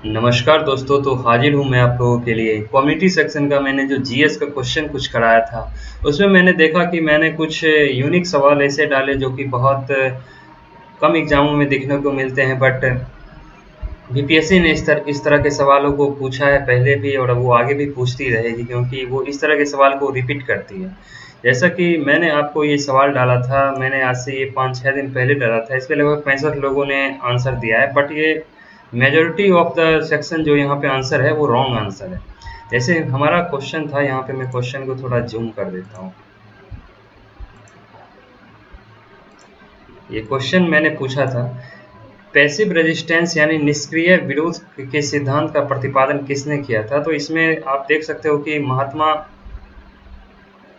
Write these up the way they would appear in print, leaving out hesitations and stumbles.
नमस्कार दोस्तों, तो हाजिर हूँ मैं आप लोगों के लिए। कम्युनिटी सेक्शन का मैंने जो जीएस का क्वेश्चन कुछ कराया था, उसमें मैंने देखा कि मैंने कुछ यूनिक सवाल ऐसे डाले जो कि बहुत कम एग्ज़ामों में देखने को मिलते हैं, बट बीपीएससी ने इस तरह के सवालों को पूछा है पहले भी और वो आगे भी पूछती रहेगी, क्योंकि वो इस तरह के सवाल को रिपीट करती है। जैसा कि मैंने आपको ये सवाल डाला था, मैंने आज से ये 5-6 दिन पहले डाला था, इस पे लगभग 65 लोगों ने आंसर दिया है, बट ये मेजॉरिटी ऑफ द सेक्शन जो यहाँ पे आंसर है वो रॉन्ग आंसर है। जैसे हमारा क्वेश्चन था, यहाँ पे मैं क्वेश्चन को थोड़ा जूम कर देता हूँ। ये क्वेश्चन मैंने पूछा था, पैसिव रेजिस्टेंस यानी निष्क्रिय विरोध के सिद्धांत का प्रतिपादन किसने किया था? तो इसमें आप देख सकते हो कि महात्मा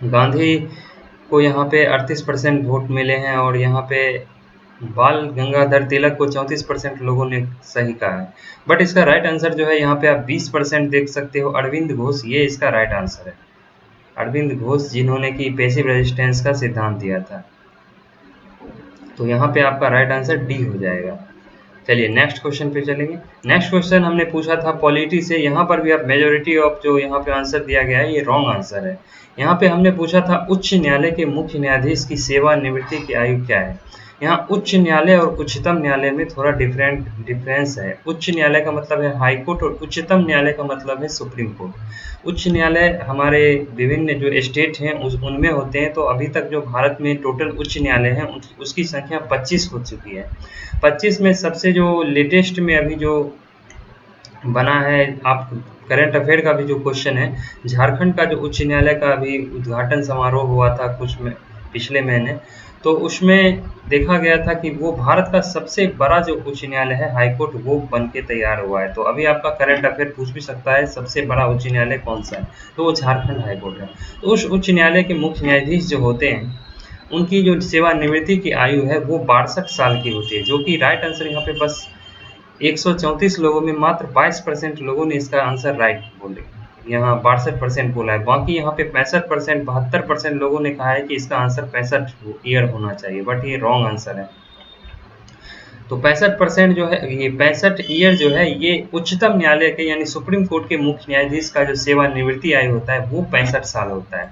गांधी को यहाँ पे 38% वोट मिले हैं और यहाँ पे बाल गंगाधर तिलक को 34% लोगों ने सही कहा है। बट इसका राइट आंसर जो है, यहाँ पे आप 20% देख सकते हो, अरविंद घोष, ये इसका राइट आंसर है। अरविंद घोष, जिन्होंने कि पैसिव रेजिस्टेंस का सिद्धांत दिया था। तो यहाँ पे आपका राइट आंसर डी हो जाएगा। चलिए नेक्स्ट क्वेश्चन पे चलेंगे। नेक्स्ट क्वेश्चन हमने पूछा था पॉलिटी से। यहाँ पर भी अब मेजोरिटी ऑफ जो यहाँ पे आंसर दिया गया है ये रॉन्ग आंसर है। यहाँ पे हमने पूछा था उच्च न्यायालय के मुख्य न्यायाधीश की सेवानिवृत्ति की आयु क्या है। यहाँ उच्च न्यायालय और उच्चतम न्यायालय में थोड़ा डिफरेंस है। उच्च न्यायालय का मतलब है हाई कोर्ट और उच्चतम न्यायालय का मतलब है सुप्रीम कोर्ट। उच्च न्यायालय हमारे विभिन्न जो स्टेट हैं उनमें होते हैं। तो अभी तक जो भारत में टोटल उच्च न्यायालय है उसकी संख्या 25 हो चुकी है। 25 में सबसे जो लेटेस्ट में अभी जो बना है, आप करंट अफेयर का भी जो क्वेश्चन है, झारखंड का जो उच्च न्यायालय का अभी उद्घाटन समारोह हुआ था पिछले महीने, तो उसमें देखा गया था कि वो भारत का सबसे बड़ा जो उच्च न्यायालय है हाईकोर्ट, वो बन के तैयार हुआ है। तो अभी आपका करंट अफेयर पूछ भी सकता है सबसे बड़ा उच्च न्यायालय कौन सा है, तो वो झारखंड हाईकोर्ट है। तो उस उच्च न्यायालय के मुख्य न्यायाधीश जो होते हैं, उनकी जो सेवानिवृत्ति की आयु है वो 62 साल की होती है, जो कि राइट आंसर यहाँ पे बस 134 लोगों में मात्र 22% लोगों ने इसका आंसर राइट बोले। यहाँ 62% बोला है, बाकी यहाँ पे 65%, 72% लोगों ने कहा है कि इसका आंसर 65 ईयर होना चाहिए, बट ये रॉन्ग आंसर है। तो 65% जो है, ये 65 ईयर जो है, ये उच्चतम न्यायालय के यानी सुप्रीम कोर्ट के मुख्य न्यायाधीश का जो सेवानिवृत्ति आयु होता है वो 65 साल होता है।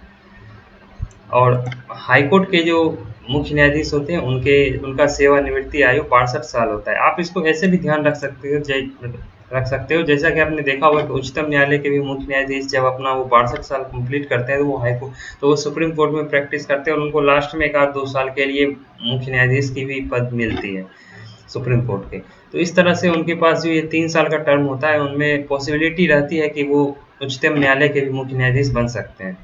और हाईकोर्ट के जो मुख्य न्यायाधीश होते हैं उनका सेवानिवृत्ति आयु 62 साल होता है। आप इसको ऐसे भी ध्यान रख सकते हो जैसा कि आपने देखा होगा कि उच्चतम न्यायालय के भी मुख्य न्यायाधीश जब अपना वो 62 साल कंप्लीट करते हैं तो वो सुप्रीम कोर्ट में प्रैक्टिस करते हैं और उनको लास्ट में 1-2 साल के लिए मुख्य न्यायाधीश की भी पद मिलती है सुप्रीम कोर्ट के। तो इस तरह से उनके पास जो ये 3 साल का टर्म होता है, उनमें पॉसिबिलिटी रहती है कि वो उच्चतम न्यायालय के भी मुख्य न्यायाधीश बन सकते हैं।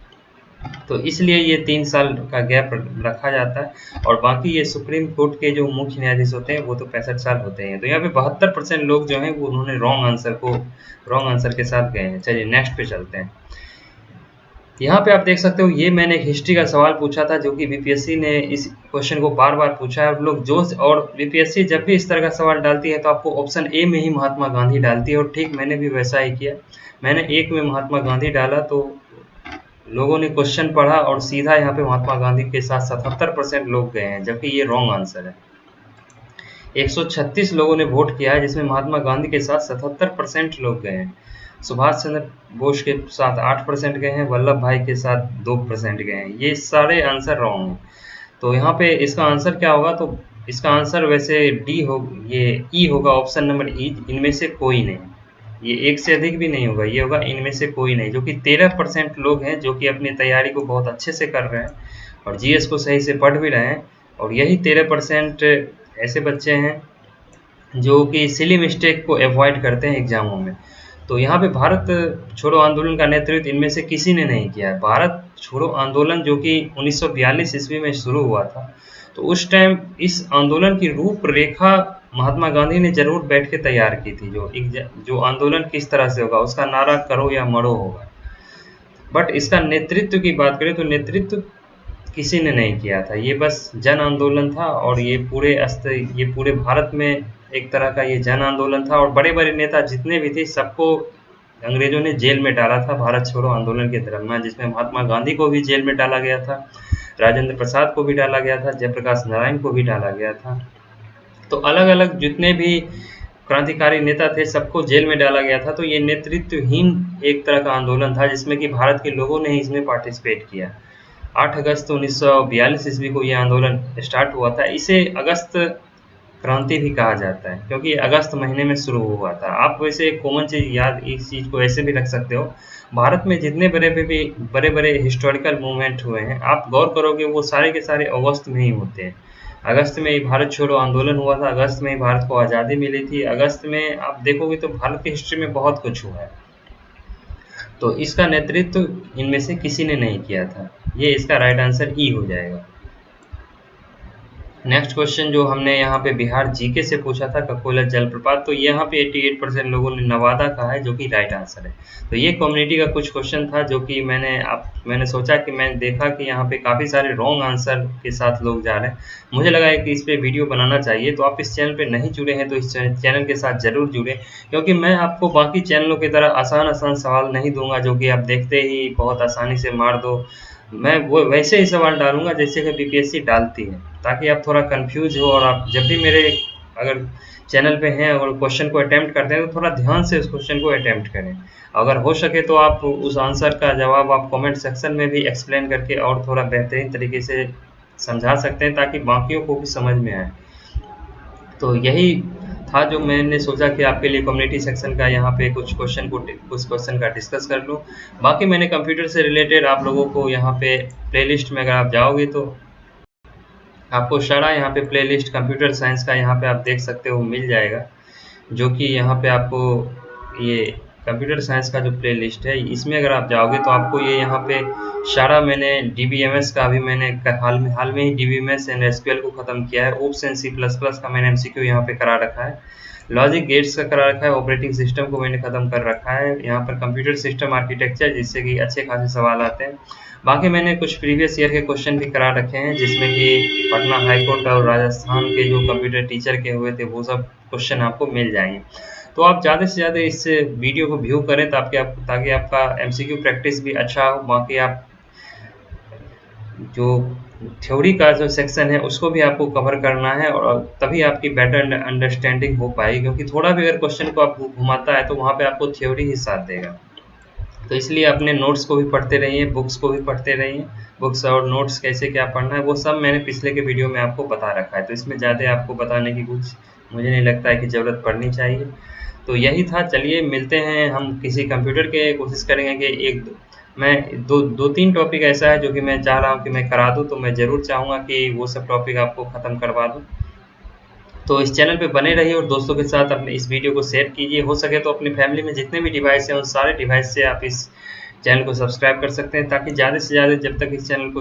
तो इसलिए ये 3 साल का गैप रखा जाता है और बाकी ये सुप्रीम कोर्ट के जो मुख्य न्यायाधीश होते हैं वो तो 65 साल होते हैं। तो यहाँ पे 72% लोग जो हैं वो उन्होंने रॉन्ग आंसर के साथ गए हैं। चलिए नेक्स्ट पे चलते हैं। यहाँ पे आप देख सकते हो, ये मैंने एक हिस्ट्री का सवाल पूछा था जो कि बीपीएससी ने इस क्वेश्चन को बार बार पूछा है। और बीपीएससी जब भी इस तरह का सवाल डालती है तो आपको ऑप्शन ए में ही महात्मा गांधी डालती है, और ठीक मैंने भी वैसा ही किया। मैंने एक में महात्मा गांधी डाला तो लोगों ने क्वेश्चन पढ़ा और सीधा यहाँ पे महात्मा गांधी के साथ 77% लोग गए हैं, जबकि ये रॉन्ग आंसर है। 136 लोगों ने वोट किया है जिसमें महात्मा गांधी के साथ 77% लोग गए हैं। सुभाष चंद्र बोस के साथ 8% गए हैं, वल्लभ भाई के साथ 2% गए हैं। ये सारे आंसर रॉन्ग हैं। तो यहाँ पे इसका आंसर क्या होगा, तो इसका आंसर वैसे डी हो, ये ई होगा, ऑप्शन नंबर ई, इनमें से कोई नहीं। ये एक से अधिक भी नहीं होगा, ये होगा इनमें से कोई नहीं, जो कि 13% लोग हैं जो कि अपनी तैयारी को बहुत अच्छे से कर रहे हैं और जीएस को सही से पढ़ भी रहे हैं। और यही 13% ऐसे बच्चे हैं जो कि सिली मिस्टेक को अवॉइड करते हैं एग्जामों में। तो यहाँ पे भारत छोड़ो आंदोलन का नेतृत्व इनमें से किसी ने नहीं किया है। भारत छोड़ो आंदोलन जो कि 1942 ईस्वी में शुरू हुआ था, तो उस टाइम इस आंदोलन की रूपरेखा महात्मा गांधी ने जरूर बैठ के तैयार की थी। जो आंदोलन किस तरह से होगा, उसका नारा करो या मरो होगा। बट इसका नेतृत्व की बात करें तो नेतृत्व किसी ने नहीं किया था, ये बस जन आंदोलन था और ये पूरे भारत में एक तरह का ये जन आंदोलन था। और बड़े बड़े नेता जितने भी थे सबको अंग्रेजों ने जेल में डाला था भारत छोड़ो आंदोलन के दरम्यान, जिसमें महात्मा गांधी को भी जेल में डाला गया था, राजेंद्र प्रसाद को भी डाला गया था, जयप्रकाश नारायण को भी डाला गया था। तो अलग अलग जितने भी क्रांतिकारी नेता थे, सबको जेल में डाला गया था। तो ये नेतृत्वहीन एक तरह का आंदोलन था जिसमें कि भारत के लोगों ने इसमें पार्टिसिपेट किया। 8 अगस्त 1942 ईस्वी को ये आंदोलन स्टार्ट हुआ था। इसे अगस्त क्रांति भी कहा जाता है क्योंकि अगस्त महीने में शुरू हुआ था। आप वैसे एक कॉमन चीज़ याद इस चीज़ को ऐसे भी रख सकते हो, भारत में जितने बड़े बड़े हिस्टोरिकल मूवमेंट हुए हैं, आप गौर करोगे वो सारे के सारे अगस्त में ही होते हैं। अगस्त में ही भारत छोड़ो आंदोलन हुआ था, अगस्त में ही भारत को आज़ादी मिली थी। अगस्त में आप देखोगे तो भारत की हिस्ट्री में बहुत कुछ हुआ है। तो इसका नेतृत्व इनमें से किसी ने नहीं किया था। ये इसका राइट आंसर ई हो जाएगा। नेक्स्ट क्वेश्चन जो हमने यहाँ पे बिहार जीके से पूछा था, ककोला जलप्रपात, तो यहाँ पे 88% लोगों ने नवादा कहा है, जो कि राइट आंसर है। तो ये कम्युनिटी का कुछ क्वेश्चन था जो कि मैंने सोचा कि मैंने देखा कि यहाँ पे काफ़ी सारे रॉन्ग आंसर के साथ लोग जा रहे हैं। मुझे लगा है कि इस पर वीडियो बनाना चाहिए। तो आप इस चैनल पे नहीं जुड़े हैं तो इस चैनल के साथ ज़रूर जुड़े, क्योंकि मैं आपको बाकी चैनलों की तरह आसान सवाल नहीं दूंगा जो कि आप देखते ही बहुत आसानी से मार दो। मैं वो वैसे ही सवाल डालूंगा जैसे कि बीपीएससी डालती है, ताकि आप थोड़ा कंफ्यूज हो और आप जब भी मेरे अगर चैनल पे हैं और क्वेश्चन को अटेम्प्ट करते हैं तो थोड़ा ध्यान से उस क्वेश्चन को अटेम्प्ट करें। अगर हो सके तो आप उस आंसर का जवाब आप कमेंट सेक्शन में भी एक्सप्लेन करके और थोड़ा बेहतरीन तरीके से समझा सकते हैं ताकि बाकियों को भी समझ में आए। तो यही था जो मैंने सोचा कि आपके लिए कम्युनिटी सेक्शन का यहाँ पे कुछ क्वेश्चन का डिस्कस कर लूँ। बाकी मैंने कंप्यूटर से रिलेटेड आप लोगों को यहाँ पे प्लेलिस्ट में अगर आप जाओगे तो आपको सारा यहाँ पे प्लेलिस्ट कंप्यूटर साइंस का यहाँ पे आप देख सकते हो मिल जाएगा, जो कि यहाँ पे आपको ये कंप्यूटर साइंस का जो प्लेलिस्ट है इसमें अगर आप जाओगे तो आपको ये यहाँ पे सारा मैंने DBMS का अभी मैंने हाल में ही DBMS एंड SQL को ख़त्म किया है। ओप्स एंड C++ का मैंने MCQ यहाँ पे करा रखा है, लॉजिक गेट्स का करा रखा है, ऑपरेटिंग सिस्टम को मैंने ख़त्म कर रखा है, यहाँ पर कंप्यूटर सिस्टम आर्किटेक्चर जिससे कि अच्छे खासे सवाल आते हैं। बाकी मैंने कुछ प्रीवियस ईयर के क्वेश्चन भी करा रखे हैं जिसमें कि पटना हाईकोर्ट और राजस्थान के जो कंप्यूटर टीचर के हुए थे वो सब क्वेश्चन आपको मिल जाएंगे। तो आप ज़्यादा से ज़्यादा इस वीडियो को व्यू करें ताकि आपका MCQ प्रैक्टिस भी अच्छा हो। बाकी आप जो थ्योरी का जो सेक्शन है उसको भी आपको कवर करना है और तभी आपकी बेटर अंडरस्टैंडिंग हो पाएगी, क्योंकि थोड़ा भी अगर क्वेश्चन को आपको घुमाता है तो वहाँ पे आपको थ्योरी ही साथ देगा। तो इसलिए अपने नोट्स को भी पढ़ते रहिए, बुक्स को भी पढ़ते रहिए। बुक्स और नोट्स कैसे क्या पढ़ना है वो सब मैंने पिछले के वीडियो में आपको बता रखा है, तो इसमें ज़्यादा आपको बताने की कुछ मुझे नहीं लगता है कि ज़रूरत पड़नी चाहिए। तो यही था, चलिए मिलते हैं हम किसी कंप्यूटर के कोशिश करेंगे कि मैं दो तीन टॉपिक ऐसा है जो कि मैं चाह रहा हूँ कि मैं करा दूँ, तो मैं ज़रूर चाहूँगा कि वो सब टॉपिक आपको ख़त्म करवा दूँ। तो इस चैनल पे बने रहिए और दोस्तों के साथ अपने इस वीडियो को शेयर कीजिए। हो सके तो अपनी फैमिली में जितने भी डिवाइस हैं उन सारे डिवाइस से आप इस चैनल को सब्सक्राइब कर सकते हैं, ताकि ज़्यादा से ज़्यादा जब तक इस चैनल को